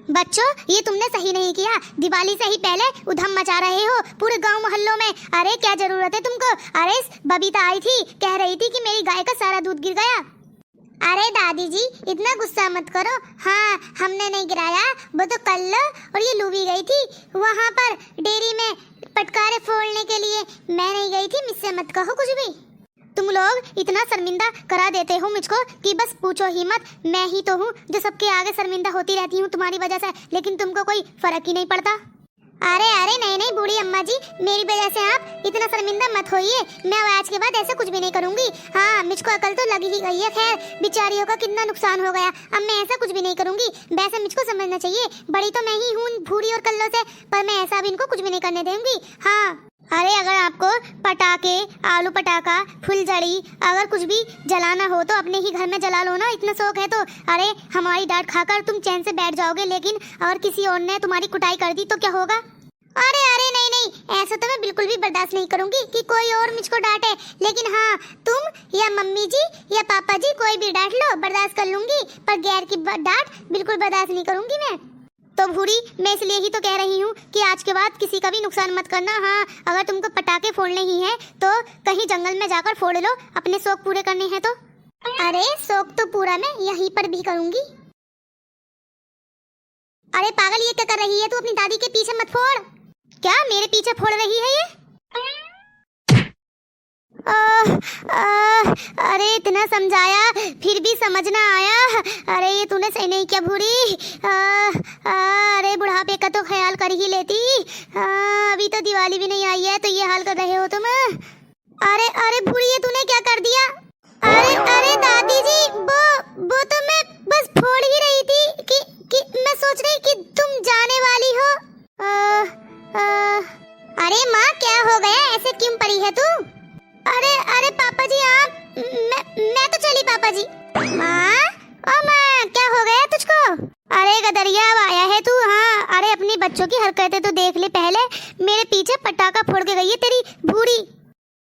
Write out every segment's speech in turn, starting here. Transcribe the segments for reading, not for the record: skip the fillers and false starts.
बच्चों, ये तुमने सही नहीं किया। दिवाली से ही पहले उधम मचा रहे हो पूरे गांव मोहल्लों में। अरे क्या जरूरत है तुमको? अरे बबीता आई थी, कह रही थी कि मेरी गाय का सारा दूध गिर गया। अरे दादी जी, इतना गुस्सा मत करो। हाँ, हमने नहीं गिराया, वो तो कल और ये लूबी गई थी वहाँ पर डेयरी में पटकारे फोड़ने के लिए। मैं नहीं गई थी, मुझसे मत कहो कुछ भी। तुम लोग इतना शर्मिंदा करा देते हो मुझको कि बस पूछो ही मत। मैं ही तो हूँ जो सबके आगे शर्मिंदा होती रहती हूँ तुम्हारी वजह से, लेकिन तुमको कोई फर्क ही नहीं पड़ता। अरे अरे नहीं नहीं बूढ़ी अम्मा जी, मेरी वजह से आप इतना शर्मिंदा मत होइए। मैं आज के बाद ऐसे कुछ भी नहीं करूंगी। हाँ, मुझको अकल तो लगी ही गई है। खैर, बेचारियों का कितना नुकसान हो गया। अब मैं ऐसा कुछ भी नहीं करूंगी। वैसे मुझको समझना चाहिए, बड़ी तो मैं ही हूँ भूरी और कल्लों से, पर मैं ऐसा भी इनको कुछ भी नहीं करने दूंगी। हाँ, अरे अगर आपको पटाखे, आलू पटाखा, फुलझड़ी अगर कुछ भी जलाना हो तो अपने ही घर में जला लो ना। इतना शौक है तो अरे हमारी डांट खाकर तुम चैन से बैठ जाओगे, लेकिन अगर किसी और ने तुम्हारी कुटाई कर दी तो क्या होगा? अरे अरे नहीं नहीं, ऐसा तो मैं बिल्कुल भी बर्दाश्त नहीं करूंगी कि कोई और मुझको डांटे। लेकिन हाँ, तुम या मम्मी जी या पापा जी कोई भी डांट लो, बर्दाश्त कर लूंगी, पर गैर की डांट बिल्कुल बर्दाश्त नहीं करूंगी मैं। तो भूरी, मैं इसलिए ही तो कह रही हूँ कि आज के बाद किसी का भी नुकसान मत करना। हाँ, अगर तुमको पटाखे फोड़ने ही हैं तो कहीं जंगल में जाकर फोड़ लो, अपने शौक पूरे करने हैं तो। अरे शौक तो पूरा मैं यहीं पर भी करूंगी। अरे पागल, ये क्या कर रही है तू? अपनी दादी के पीछे मत फोड़। क्या मेरे पीछे फोड़ रही है ये? अरे इतना समझाया फिर भी समझ ना आया। अरे ये तूने सही नहीं किया भूरी। अरे बुढ़ापे का तो ख्याल कर ही लेती। अभी तो दिवाली भी नहीं आई है तो ये हाल कर रहे हो तुम। अरे अरे भूरी, ये तूने क्या कर दिया? अरे अरे दादी जी, वो तो मैं बस फोड़ ही रही थी कि मैं सोच रही कि तुम जाने वाली हो। अरे माँ, क्या हो गया? ऐसे क्यों पड़ी है तू? अरे अरे पापा जी, आप मैं तो चली पापा जी। माँ, ओ माँ, क्या हो गया तुझको? अरे गदरिया, अब आया है तू? हाँ, अरे अपनी बच्चों की हरकतें तो देख ले पहले। मेरे पीछे पटाखा फोड़ के गई है तेरी भूरी।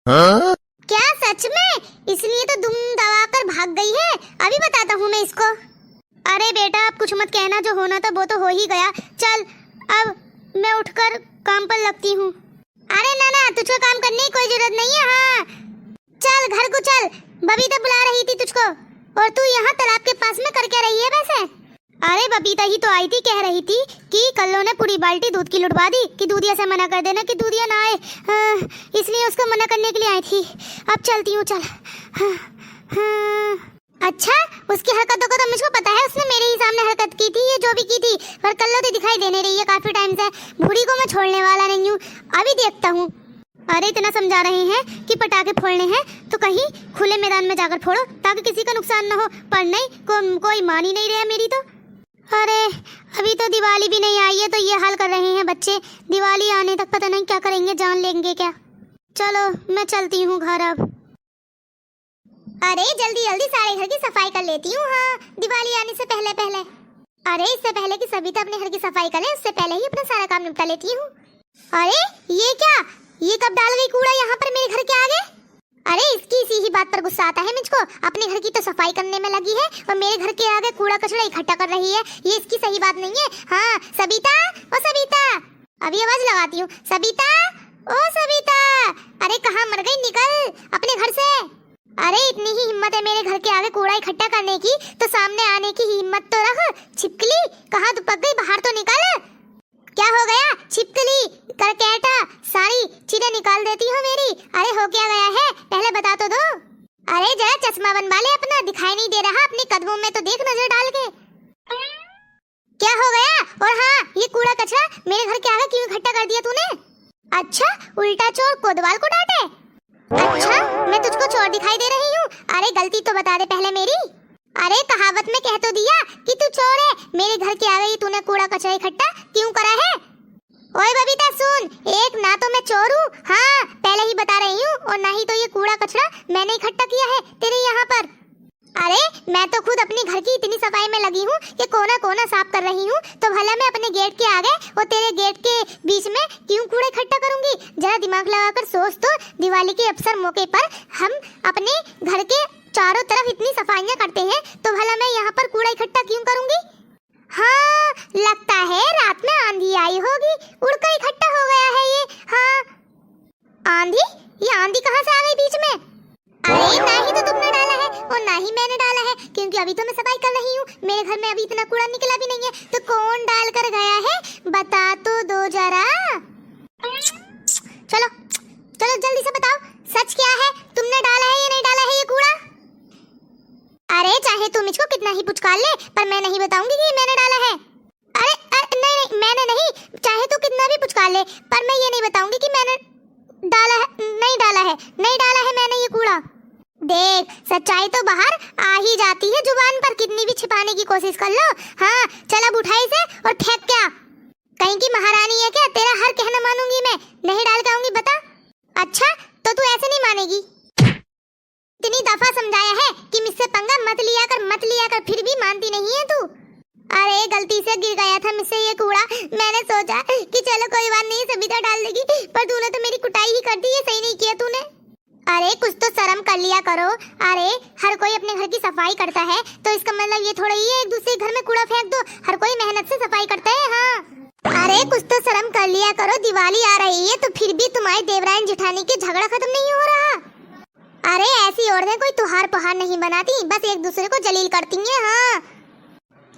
हाँ? क्या सच में? इसलिए तो दुम दबा कर भाग गई है। अभी बताता हूँ मैं इसको। अरे बेटा, अब कुछ मत कहना, जो होना था वो तो हो ही गया। चल अब मैं उठकर काम पर लगती हूँ। अरे ना, तुझको काम करने की कोई जरूरत नहीं है। हाँ चल घर को चल, बबीता बुला रही थी तुझको। और तू यहाँ तालाब के पास में कर क्या रही है वैसे? अरे बबीता ही तो आई थी, कह रही थी कि कल्लो ने पूरी बाल्टी दूध की लुटवा दी कि दूधिया से मना कर देना कि दूधिया ना आए। इसलिए उसको मना करने के लिए आई थी। अब चलती हूँ, चल। अच्छा, उसकी हरकतों का तो मुझको पता है। उसने मेरे ही सामने हरकत की थी, ये जो भी की थी, पर कल्लो तो दिखाई देने रही है काफी टाइम से। बूढ़ी को मैं छोड़ने वाला नहीं हूँ, अभी देखता हूँ। अरे इतना समझा रहे हैं कि पटाखे फोड़ने हैं तो कहीं खुले मैदान में जाकर फोड़ो ताकि किसी का नुकसान न हो, पर नहीं, कोई मान ही नहीं रहा मेरी तो। अरे अभी तो दिवाली भी नहीं आई है तो ये हाल कर रहे हैं बच्चे। दिवाली आने तक पता नहीं क्या करेंगे, जान लेंगे क्या। चलो मैं चलती हूँ घर अब। अरे जल्दी जल्दी सारे घर की सफाई कर लेती हूँ। हाँ, दिवाली आने से पहले पहले। अरे इससे पहले कि सभी तो अपने घर की सफाई करे, उससे पहले ही अपना सारा काम निपटा लेती हूँ। अरे ये क्या? ये कब डाल गई कूड़ा यहाँ पर मेरे घर के आगे? अरे इसकी इसी ही बात पर गुस्सा आता है मुझको। अपने घर की तो सफाई करने में लगी है और मेरे घर के आगे कूड़ा कचरा इकट्ठा कर रही है। ये इसकी सही बात नहीं है। हाँ सबिता, ओ सबिता, अभी आवाज लगाती हूँ। सबिता, ओ सबिता, अरे कहाँ मर गई? निकल अपने घर से। अरे इतनी ही हिम्मत है मेरे घर के आगे कूड़ा इकट्ठा करने की तो सामने आने की हिम्मत तो रख। छिपकली, कहाँ दुपक गई? बाहर तो निकल। क्या हो गया? छिपकली, करकेटा, सारी चीजें निकाल देती हो मेरी। अरे हो क्या गया है? पहले बता तो दो। अरे जरा चश्मा बनवा ले अपना, दिखाई नहीं दे रहा अपने कदमों में तो देख नजर डाल के। क्या हो गया? और हाँ, ये कूड़ा कचरा मेरे घर के आगे क्यों इकट्ठा कर दिया तूने? अच्छा, उल्टा चोर कोतवाल को डांटे? अच्छा, मैं तुझको चोर दिखाई दे रही हूँ? अरे गलती तो बता दे पहले मेरी। अरे कहावत में कह तो दिया कि तू चोर है। मेरे घर के आगे तूने कूड़ा कचरा इकट्ठा क्यों करा है? ओए बबीता सुन, एक ना तो मैं चोर हूँ, हाँ पहले ही बता रही हूँ, और ना ही तो ये कूड़ा कचरा मैंने इकट्ठा किया है तेरे यहाँ पर। अरे मैं तो खुद अपने घर की इतनी सफाई में लगी हूँ कि कोना कोना साफ कर रही हूँ, तो भला मैं अपने गेट के आगे और तेरे गेट के बीच में क्यों कूड़ा इकट्ठा करूंगी? जरा दिमाग लगाकर सोच तो। दिवाली के अवसर मौके पर हम अपने घर के चारों तरफ इतनी सफाइयाँ करते हैं, तो भला मैं यहाँ पर कूड़ा इकट्ठा क्यों करूंगी? हाँ, लगता है रात में आंधी आई होगी, उड़कर इकट्ठा हो गया है ये। हाँ, आंधी? ये आंधी कहाँ से आ गई बीच में? अरे ना ही तो तुमने डाला है और ना ही मैंने डाला है, क्योंकि अभी तो मैं सफाई कर रही हूँ। मेरे घर में अभी इतना कूड़ा निकला भी नहीं है, तो कौन डाल कर गया है बता तो दो जरा। चलो चलो जल्दी से बताओ, सच क्या है? तुमने डाला है या नहीं डाला है ये कूड़ा? अरे चाहे तुम इसको कितना ही पुचकार ले, पर मैं नहीं बताऊंगी कि मैंने डाला है। अरे नहीं मैंने नहीं, चाहे तू कितना भी पुचकार ले, पर मैं ये नहीं बताऊंगी कि मैंने डाला है नहीं डाला है, नहीं डाला है मैंने ये कूड़ा। देख, सच्चाई तो बाहर आ ही जाती है जुबान पर, कितनी भी छिपाने की कोशिश कर लो। हाँ चल अब उठाई से और फेंक। क्या कहीं की महारानी है क्या? तेरा हर कहना मानूंगी मैं, नहीं डाल के आऊंगी बता। अच्छा तो तू ऐसे नहीं मानेगी? इतनी दफा समझाया है कि मुझसे पंगा मत लिया कर, फिर भी मानती नहीं है तू। अरे गलती से गिर गया था मुझसे ये कूड़ा, मैंने सोचा कि चलो कोई बात नहीं सबिता डाल देगी, पर तूने तो मेरी कुटाई ही कर दी। ये सही नहीं किया तूने। अरे कुछ तो शर्म कर लिया करो। अरे हर कोई अपने घर की सफाई करता है, तो इसका मतलब ये थोड़ा ही है एक दूसरे घर में कूड़ा फेंक दो। हर कोई मेहनत से सफाई करता है। हाँ अरे कुछ तो शर्म कर लिया करो, दिवाली आ रही है, तो फिर भी तुम्हारी देवरानी जेठानी के झगड़ा खत्म नहीं हो रहा। अरे ऐसी औरतें कोई त्योहार पहाड़ नहीं बनाती, बस एक दूसरे को जलील करती हैं। हाँ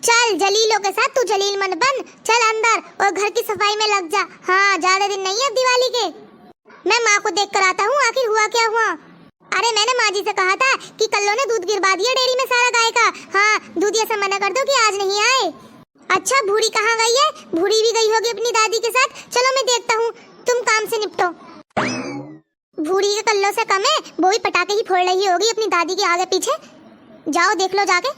चल जलीलों के साथ तू जलील मन बन, चल अंदर और घर की सफाई में लग जा। हाँ ज्यादा दिन नहीं है दिवाली के। मैं माँ को देख कर आता हूँ, आखिर हुआ क्या हुआ। अरे मैंने माँ जी से कहा था कि कल्लो ने दूध गिरवा दिया डेयरी में सारा गाय का। हाँ दूध ऐसा मना कर दो कि आज नहीं आए। अच्छा बूढ़ी कहाँ गई है? बूढ़ी भी गई होगी अपनी दादी के साथ। चलो मैं देखता हूँ, तुम काम से निपटो। बूढ़ी के कल्लो से कम है, वो भी पटाखे ही फोड़ रही होगी अपनी दादी के आगे पीछे। जाओ देख लो जाके।